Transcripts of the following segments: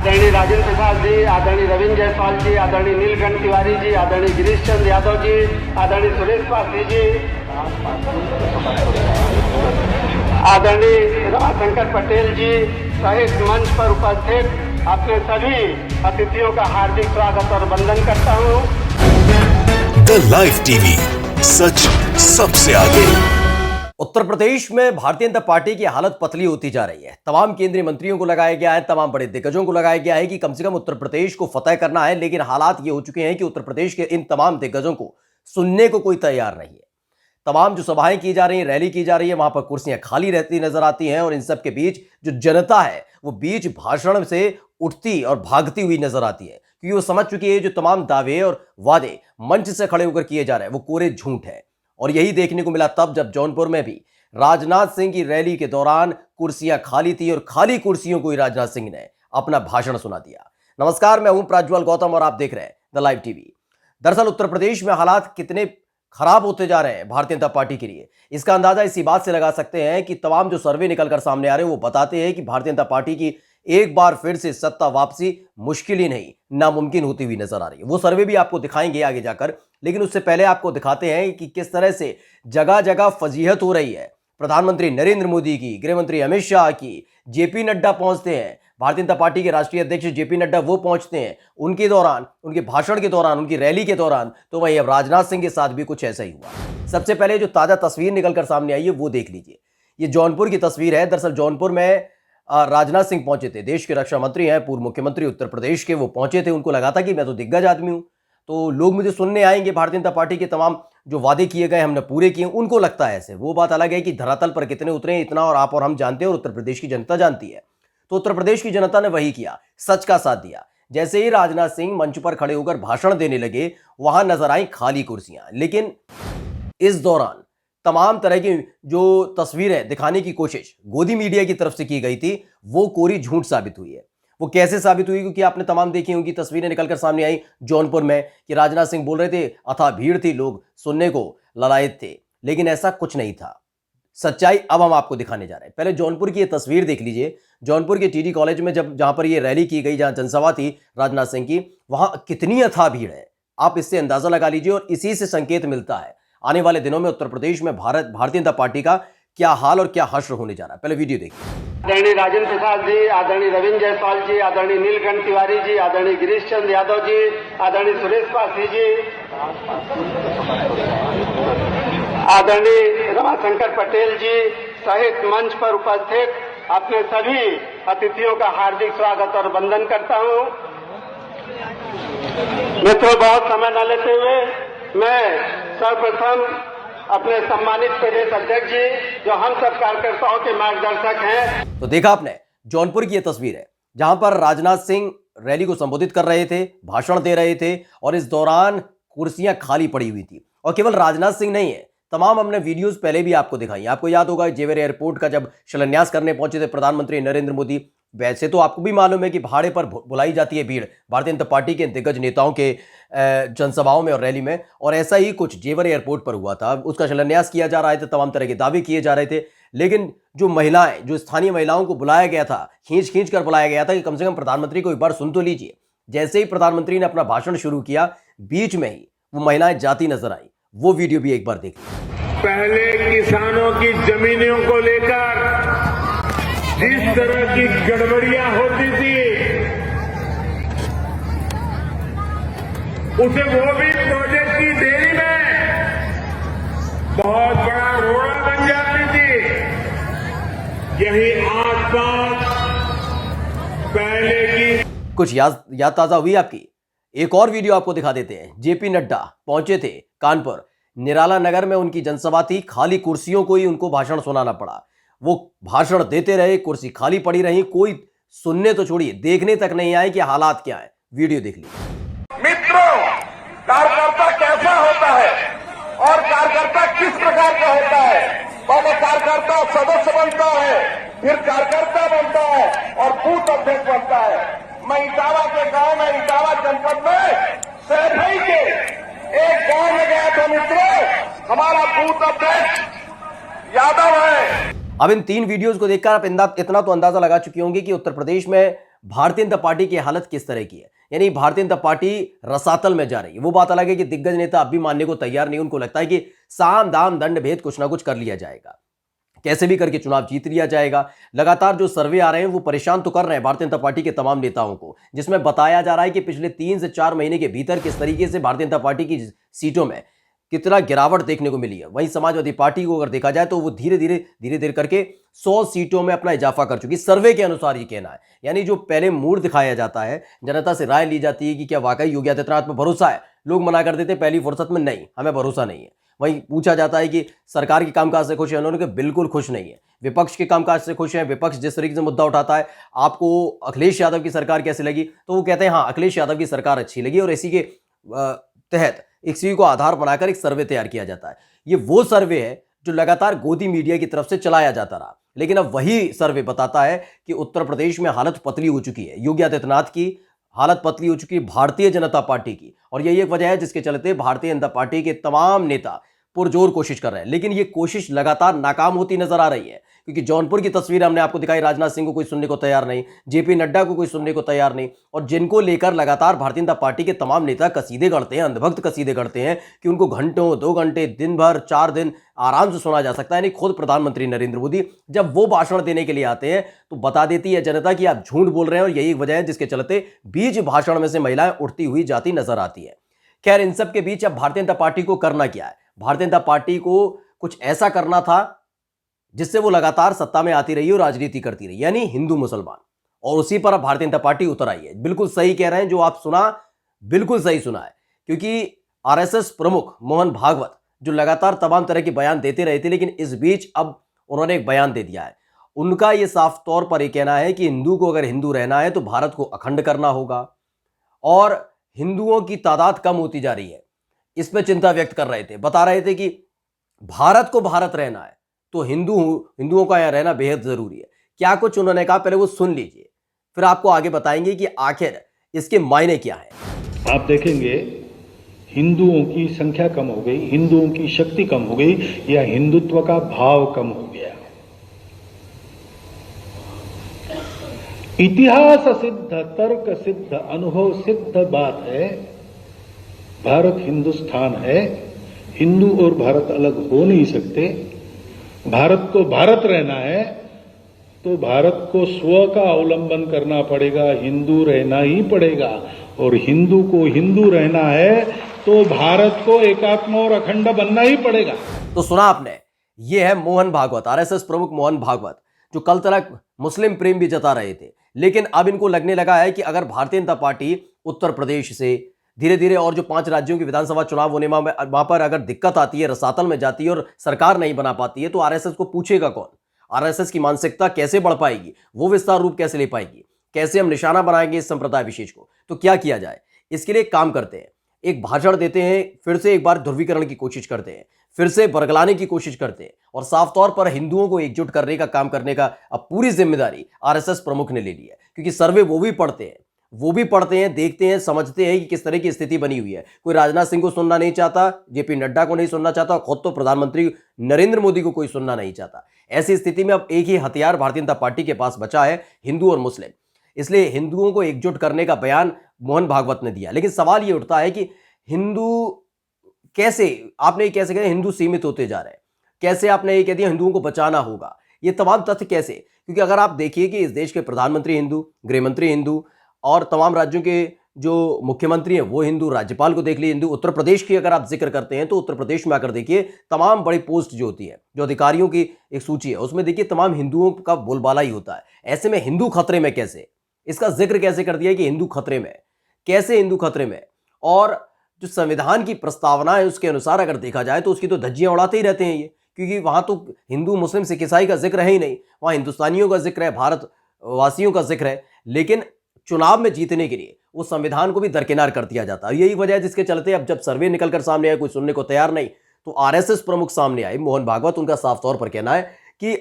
आदरणीय राजेंद्र प्रसाद जी, आदरणीय रविंद्र जायसवाल जी, आदरणीय नीलकंठ तिवारी जी, आदरणीय गिरीश चंद्र यादव जी, आदरणीय सुरेश पासी जी, आदरणीय रमाशंकर पटेल जी सहित मंच पर उपस्थित अपने सभी अतिथियों का हार्दिक स्वागत और वंदन करता हूँ। द लाइव टीवी, सच सबसे आगे। उत्तर प्रदेश में भारतीय जनता पार्टी की हालत पतली होती जा रही है। तमाम केंद्रीय मंत्रियों को लगाया गया है, तमाम बड़े दिग्गजों को लगाया गया है कि कम से कम उत्तर प्रदेश को फतह करना है, लेकिन हालात ये हो चुके हैं कि उत्तर प्रदेश के इन तमाम दिग्गजों को सुनने को कोई तैयार नहीं है। तमाम जो सभाएं की जा रही हैं, रैली की जा रही है, वहां पर कुर्सियां खाली रहती नजर आती हैं और इन सब के बीच जो जनता है वो बीच भाषण से उठती और भागती हुई नजर आती है, क्योंकि वो समझ चुकी है जो तमाम दावे और वादे मंच से खड़े होकर किए जा रहे हैं वो कोरे झूठ है। और यही देखने को मिला तब जब जौनपुर में भी राजनाथ सिंह की रैली के दौरान कुर्सियां खाली थी और खाली कुर्सियों को ही राजनाथ सिंह ने अपना भाषण सुना दिया। नमस्कार, मैं हूं प्रज्वल गौतम और आप देख रहे हैं द लाइव टीवी। दरअसल उत्तर प्रदेश में हालात कितने खराब होते जा रहे हैं भारतीय जनता पार्टी के लिए, इसका अंदाजा इसी बात से लगा सकते हैं कि तमाम जो सर्वे निकलकर सामने आ रहे हैं वो बताते हैं कि भारतीय जनता पार्टी की एक बार फिर से सत्ता वापसी मुश्किल ही नहीं नामुमकिन होती हुई नजर आ रही है। वो सर्वे भी आपको दिखाएंगे आगे जाकर, लेकिन उससे पहले आपको दिखाते हैं कि किस तरह से जगह जगह फजीहत हो रही है। प्रधानमंत्री नरेंद्र मोदी की, गृह मंत्री अमित शाह की, जेपी नड्डा पहुंचते हैं, भारतीय जनता पार्टी के राष्ट्रीय अध्यक्ष जेपी नड्डा वो पहुंचते हैं, उनके दौरान, उनके भाषण के दौरान, उनकी रैली के दौरान, तो वहीं अब राजनाथ सिंह के साथ भी कुछ ऐसा ही हुआ। सबसे पहले जो ताजा तस्वीर निकलकर सामने आई है वो देख लीजिए। ये जौनपुर की तस्वीर है। दरअसल जौनपुर में राजनाथ सिंह पहुंचे थे, देश के रक्षा मंत्री हैं, पूर्व मुख्यमंत्री उत्तर प्रदेश के, वो पहुंचे थे। उनको लगा था कि मैं तो दिग्गज आदमी हूं, तो लोग मुझे सुनने आएंगे, भारतीय जनता पार्टी के तमाम जो वादे किए गए हमने पूरे किए। उनको लगता है ऐसे। वो बात अलग है कि धरातल पर कितने उतरे इतना और आप और हम जानते हैं और उत्तर प्रदेश की जनता जानती है। तो उत्तर प्रदेश की जनता ने वही किया, सच का साथ दिया। जैसे ही राजनाथ सिंह मंच पर खड़े होकर भाषण देने लगे, वहां नजर आई खाली कुर्सियां। लेकिन इस दौरान तमाम तरह की जो तस्वीरें दिखाने की कोशिश गोदी मीडिया की तरफ से की गई थी वो कोरी झूठ साबित हुई है। वो कैसे साबित हुई? क्योंकि आपने तमाम देखी होंगी तस्वीरें निकलकर सामने आई जौनपुर में कि राजनाथ सिंह बोल रहे थे, अथाह भीड़ थी, लोग सुनने को ललायत थे, लेकिन ऐसा कुछ नहीं था। सच्चाई अब हम आपको दिखाने जा रहे हैं। पहले जौनपुर की ये तस्वीर देख लीजिए। जौनपुर के टीडी कॉलेज में जहां पर ये रैली की गई, जहां जनसभा थी राजनाथ सिंह की, वहां कितनी अथाह भीड़ है आप इससे अंदाजा लगा लीजिए। और इसी से संकेत मिलता है आने वाले दिनों में उत्तर प्रदेश में भारतीय जनता पार्टी का क्या हाल और क्या हश्र होने जा रहा है। पहले वीडियो देखिए। आदरणीय राजेंद्र प्रसाद जी, आदरणीय रविंद्र जायसवाल जी, आदरणीय नीलकंठ तिवारी जी, आदरणीय गिरीश चंद्र यादव जी, आदरणीय सुरेश पासी जी, आदरणीय रमाशंकर पटेल जी सहित मंच पर उपस्थित अपने सभी अतिथियों का हार्दिक स्वागत और वंदन करता हूँ। मित्रों, बहुत समय न लेते हुए मैं सर्वप्रथम अपने सम्मानित प्रदेश अध्यक्ष जी, जो हम सब कार्यकर्ताओं के मार्गदर्शक हैं। तो देखा आपने, जौनपुर की यह तस्वीर है जहां पर राजनाथ सिंह रैली को संबोधित कर रहे थे, भाषण दे रहे थे और इस दौरान कुर्सियां खाली पड़ी हुई थी। और केवल राजनाथ सिंह नहीं है, तमाम हमने वीडियोस पहले भी आपको दिखाई। आपको याद होगा जेवर एयरपोर्ट का जब शिलान्यास करने पहुंचे थे प्रधानमंत्री नरेंद्र मोदी, वैसे तो आपको भी मालूम है कि भाड़े पर बुलाई जाती है भीड़ भारतीय जनता पार्टी के दिग्गज नेताओं के जनसभाओं में और रैली में, और ऐसा ही कुछ जेवर एयरपोर्ट पर हुआ था। उसका शिलान्यास किया जा रहा था, तमाम तरह के दावे किए जा रहे थे, लेकिन जो महिलाएं, जो स्थानीय महिलाओं को बुलाया गया था, खींच कर बुलाया गया था कि कम से कम प्रधानमंत्री को एक बार सुन तो लीजिए। जैसे ही प्रधानमंत्री ने अपना भाषण शुरू किया, बीच में ही वो महिलाएं जाती नजर आई। वो वीडियो भी एक बार देखिए। पहले किसानों की जमीनों को लेकर जिस तरह की गड़बड़ियां होती थी, उसे वो भी प्रोजेक्ट की देरी में बहुत बड़ा रोड़ा बन जाती थी। यही आसपास पहले की कुछ याद ताजा हुई आपकी? एक और वीडियो आपको दिखा देते हैं। जेपी नड्डा पहुंचे थे कानपुर, निराला नगर में उनकी जनसभा थी, खाली कुर्सियों को ही उनको भाषण सुनाना पड़ा। वो भाषण देते रहे, कुर्सी खाली पड़ी रही, कोई सुनने तो छोड़िए, देखने तक नहीं आए कि हालात क्या है। वीडियो देख लीजिए। मित्रों, कार्यकर्ता कैसा होता है और कार्यकर्ता किस प्रकार का होता है? पहले कार्यकर्ता सदस्य बनता है, फिर कार्यकर्ता बनता है और बूथ अध्यक्ष बनता है। मैं इटावा के गांव में, इटावा जनपद में सहरई के एक गांव में गया था मित्रों। हमारा बूथ अध्यक्ष यादव है। अब इन तीन वीडियोस को देखकर आप इतना तो अंदाजा लगा चुके होंगे कि उत्तर प्रदेश में भारतीय जनता पार्टी की हालत किस तरह की है, यानी भारतीय जनता पार्टी रसातल में जा रही है। वो बात अलग है कि दिग्गज नेता अब भी मानने को तैयार नहीं, उनको लगता है कि साम दाम दंड भेद कुछ ना कुछ कर लिया जाएगा, कैसे भी करके चुनाव जीत लिया जाएगा। लगातार जो सर्वे आ रहे हैं वो परेशान तो कर रहे हैं भारतीय जनता पार्टी के तमाम नेताओं को, जिसमें बताया जा रहा है कि पिछले 3 से 4 महीने के भीतर किस तरीके से भारतीय जनता पार्टी की सीटों में कितना गिरावट देखने को मिली है। वहीं समाजवादी पार्टी को अगर देखा जाए तो वो धीरे धीरे करके 100 सीटों में अपना इजाफा कर चुकी, सर्वे के अनुसार ये कहना है। यानी जो पहले मूड दिखाया जाता है, जनता से राय ली जाती है कि क्या वाकई योगी आदित्यनाथ पर भरोसा है, लोग मना कर देते पहली फुर्सत में, नहीं हमें भरोसा नहीं है। वहीं पूछा जाता है कि सरकार के कामकाज से खुश है, उन्होंने कहा बिल्कुल खुश नहीं है। विपक्ष के कामकाज से खुश है, विपक्ष जिस तरीके से मुद्दा उठाता है, आपको अखिलेश यादव की सरकार कैसी लगी, तो वो कहते हैं हाँ अखिलेश यादव की सरकार अच्छी लगी, और इसी के तहत इसी को आधार बनाकर एक सर्वे तैयार किया जाता है। ये वो सर्वे है जो लगातार गोदी मीडिया की तरफ से चलाया जाता रहा, लेकिन अब वही सर्वे बताता है कि उत्तर प्रदेश में हालत पतली हो चुकी है, योगी आदित्यनाथ की हालत पतली हो चुकी है, भारतीय जनता पार्टी की। और यही एक वजह है जिसके चलते भारतीय जनता पार्टी के तमाम नेता पुरजोर कोशिश कर रहे हैं, लेकिन ये कोशिश लगातार नाकाम होती नजर आ रही है। क्योंकि जौनपुर की तस्वीर हमने आपको दिखाई, राजनाथ सिंह को कोई सुनने को तैयार नहीं, जेपी नड्डा को कोई सुनने को तैयार नहीं, और जिनको लेकर लगातार भारतीय जनता पार्टी के तमाम नेता कसीदे गढ़ते हैं, अंधभक्त कसीदे गढ़ते हैं कि उनको घंटों 2 घंटे दिन भर 4 दिन आराम से सुना जा सकता है। यानी खुद प्रधानमंत्री नरेंद्र मोदी जब वो भाषण देने के लिए आते हैं तो बता देती है जनता कि आप झूठ बोल रहे हैं, और यही वजह है जिसके चलते बीच भाषण में से महिलाएं उठती हुई जाती नजर आती है। खैर, इन सब के बीच अब भारतीय जनता पार्टी को करना क्या है? भारतीय जनता पार्टी को कुछ ऐसा करना था जिससे वो लगातार सत्ता में आती रही और राजनीति करती रही, यानी हिंदू मुसलमान, और उसी पर अब भारतीय जनता पार्टी उतर आई है। बिल्कुल सही कह रहे हैं जो आप सुना, बिल्कुल सही सुना है, क्योंकि आरएसएस प्रमुख मोहन भागवत जो लगातार तमाम तरह के बयान देते रहे थे, लेकिन इस बीच अब उन्होंने एक बयान दे दिया है। उनका यह साफ तौर पर यह कहना है कि हिंदू को अगर हिंदू रहना है तो भारत को अखंड करना होगा, और हिंदुओं की तादाद कम होती जा रही है, इस पर चिंता व्यक्त कर रहे थे। बता रहे थे कि भारत को भारत रहना है तो हिंदुओं का यहां रहना बेहद जरूरी है। क्या कुछ उन्होंने कहा, पहले वो सुन लीजिए, फिर आपको आगे बताएंगे कि आखिर इसके मायने क्या है। आप देखेंगे हिंदुओं की संख्या कम हो गई, हिंदुओं की शक्ति कम हो गई, या हिंदुत्व का भाव कम हो गया। इतिहास सिद्ध, तर्क सिद्ध, अनुभव सिद्ध बात है, भारत हिंदुस्तान है, हिंदू और भारत अलग हो नहीं सकते। भारत को भारत रहना है तो भारत को स्व का अवलंबन करना पड़ेगा, हिंदू रहना ही पड़ेगा, और हिंदू को हिंदू रहना है तो भारत को एकात्म और अखंड बनना ही पड़ेगा। तो सुना आपने, ये है मोहन भागवत, आरएसएस प्रमुख मोहन भागवत, जो कल तक मुस्लिम प्रेम भी जता रहे थे, लेकिन अब इनको लगने लगा है कि अगर भारतीय जनता पार्टी उत्तर प्रदेश से धीरे धीरे और जो 5 राज्यों की विधानसभा चुनाव होने में वहां पर अगर दिक्कत आती है, रसातल में जाती है और सरकार नहीं बना पाती है, तो आरएसएस को पूछेगा कौन? आरएसएस की मानसिकता कैसे बढ़ पाएगी, वो विस्तार रूप कैसे ले पाएगी, कैसे हम निशाना बनाएंगे इस संप्रदाय विशेष को? तो क्या किया जाए, इसके लिए एक काम करते हैं, एक भाषण देते हैं, फिर से एक बार ध्रुवीकरण की कोशिश करते हैं, फिर से बरगलाने की कोशिश करते हैं, और साफ तौर पर हिंदुओं को एकजुट करने का काम करने का अब पूरी जिम्मेदारी आरएसएस प्रमुख ने ले ली है। क्योंकि सर्वे वो भी पढ़ते हैं, देखते हैं, समझते हैं कि किस तरह की स्थिति बनी हुई है। कोई राजनाथ सिंह को सुनना नहीं चाहता, जेपी नड्डा को नहीं सुनना चाहता, खुद तो प्रधानमंत्री नरेंद्र मोदी को कोई सुनना नहीं चाहता। ऐसी स्थिति में अब एक ही हथियार भारतीय जनता पार्टी के पास बचा है, हिंदू और मुस्लिम। इसलिए हिंदुओं को एकजुट करने का बयान मोहन भागवत ने दिया। लेकिन सवाल ये उठता है कि हिंदू कैसे, आपने कैसे कहा हिंदू सीमित होते जा रहे हैं, कैसे आपने ये कह दिया हिंदुओं को बचाना होगा, ये तमाम तथ्य कैसे? क्योंकि अगर आप देखिए कि इस देश के प्रधानमंत्री हिंदू, गृहमंत्री हिंदू, और तमाम राज्यों के जो मुख्यमंत्री हैं वो हिंदू, राज्यपाल को देख लीजिए हिंदू। उत्तर प्रदेश की अगर आप जिक्र करते हैं तो उत्तर प्रदेश में आकर देखिए तमाम बड़ी पोस्ट जो होती है, जो अधिकारियों की एक सूची है, उसमें देखिए तमाम हिंदुओं का बोलबाला ही होता है। ऐसे में हिंदू खतरे में कैसे, इसका जिक्र कैसे कर दिया कि हिंदू खतरे में, कैसे हिंदू खतरे में? और जो संविधान की प्रस्तावना है उसके अनुसार अगर देखा जाए तो उसकी तो धज्जियां उड़ाते ही रहते हैं ये, क्योंकि वहां तो हिंदू मुस्लिम सिख ईसाई का जिक्र है ही नहीं, वहां हिंदुस्तानियों का जिक्र है, भारतवासियों का जिक्र है। लेकिन चुनाव में जीतने के लिए वो संविधान को भी दरकिनार कर दिया जाता है। यही वजह है जिसके चलते अब जब सर्वे निकलकर सामने आए, कोई सुनने को तैयार नहीं, तो आरएसएस प्रमुख सामने आए मोहन भागवत। उनका साफ तौर पर कहना है कि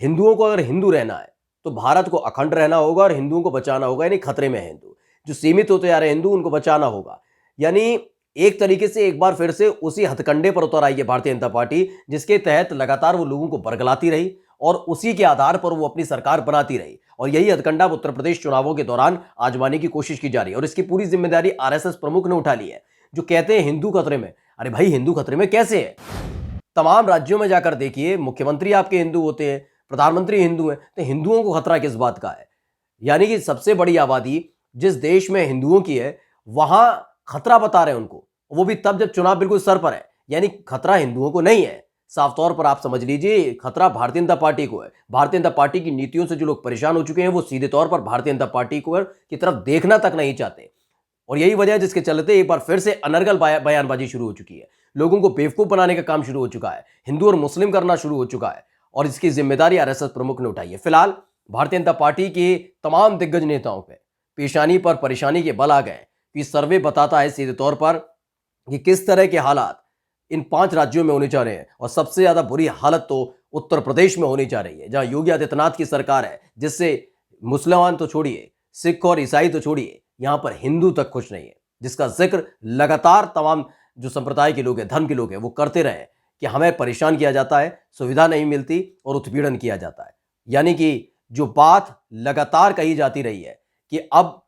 हिंदुओं को अगर हिंदू रहना है तो भारत को अखंड रहना होगा और हिंदुओं को बचाना होगा, यानी खतरे में है हिंदू, जो सीमित होते जा रहे हिंदू उनको बचाना होगा। यानी एक तरीके से एक बार फिर से उसी हथकंडे पर उतर आई है भारतीय जनता पार्टी, जिसके तहत लगातार वो लोगों को बरगलाती रही और उसी के आधार पर वो अपनी सरकार बनाती रही। और यही हथकंडा उत्तर प्रदेश चुनावों के दौरान आजमाने की कोशिश की जा रही है और इसकी पूरी जिम्मेदारी आरएसएस प्रमुख ने उठा ली है, जो कहते हैं हिंदू खतरे में। अरे भाई, हिंदू खतरे में कैसे है? तमाम राज्यों में जाकर देखिए, मुख्यमंत्री आपके हिंदू होते हैं, प्रधानमंत्री हिंदू हैं, तो हिंदुओं को खतरा किस बात का है? यानी कि सबसे बड़ी आबादी जिस देश में हिंदुओं की है, वहां खतरा बता रहे हैं उनको, वो भी तब जब चुनाव बिल्कुल सर पर है। यानी खतरा हिंदुओं को नहीं है, साफ तौर पर आप समझ लीजिए खतरा भारतीय जनता पार्टी को है। भारतीय जनता पार्टी की नीतियों से जो लोग परेशान हो चुके हैं, वो सीधे तौर पर भारतीय जनता पार्टी की तरफ देखना तक नहीं चाहते। और यही वजह है जिसके चलते एक बार फिर से अनर्गल बयानबाजी शुरू हो चुकी है, लोगों को बेवकूफ बनाने का काम शुरू हो चुका है, हिंदू और मुस्लिम करना शुरू हो चुका है, और इसकी जिम्मेदारी आरएसएस प्रमुख ने उठाई है। फिलहाल भारतीय जनता पार्टी के तमाम दिग्गज नेताओं पे पेशानी पर परेशानी के बल आ गए। कि सर्वे बताता है सीधे तौर पर कि किस तरह के हालात इन 5 राज्यों में होने जा रहे हैं, और सबसे ज्यादा बुरी हालत तो उत्तर प्रदेश में होनी जा रही है, जहां योगी आदित्यनाथ की सरकार है, जिससे मुसलमान तो छोड़िए, सिख और ईसाई तो छोड़िए, यहां पर हिंदू तक खुश नहीं है, जिसका जिक्र लगातार तमाम जो संप्रदाय के लोग हैं, धर्म के लोग हैं, वो करते रहे कि हमें परेशान किया जाता है, सुविधा नहीं मिलती और उत्पीड़न किया जाता है। यानी कि जो बात लगातार कही जाती रही है कि अब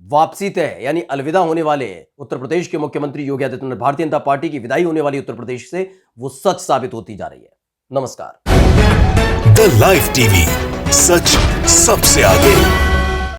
वापसी तय है, यानी अलविदा होने वाले उत्तर प्रदेश के मुख्यमंत्री योगी आदित्यनाथ, भारतीय जनता पार्टी की विदाई होने वाली उत्तर प्रदेश से, वो सच साबित होती जा रही है। नमस्कार। द लाइव टीवी, सच सबसे आगे।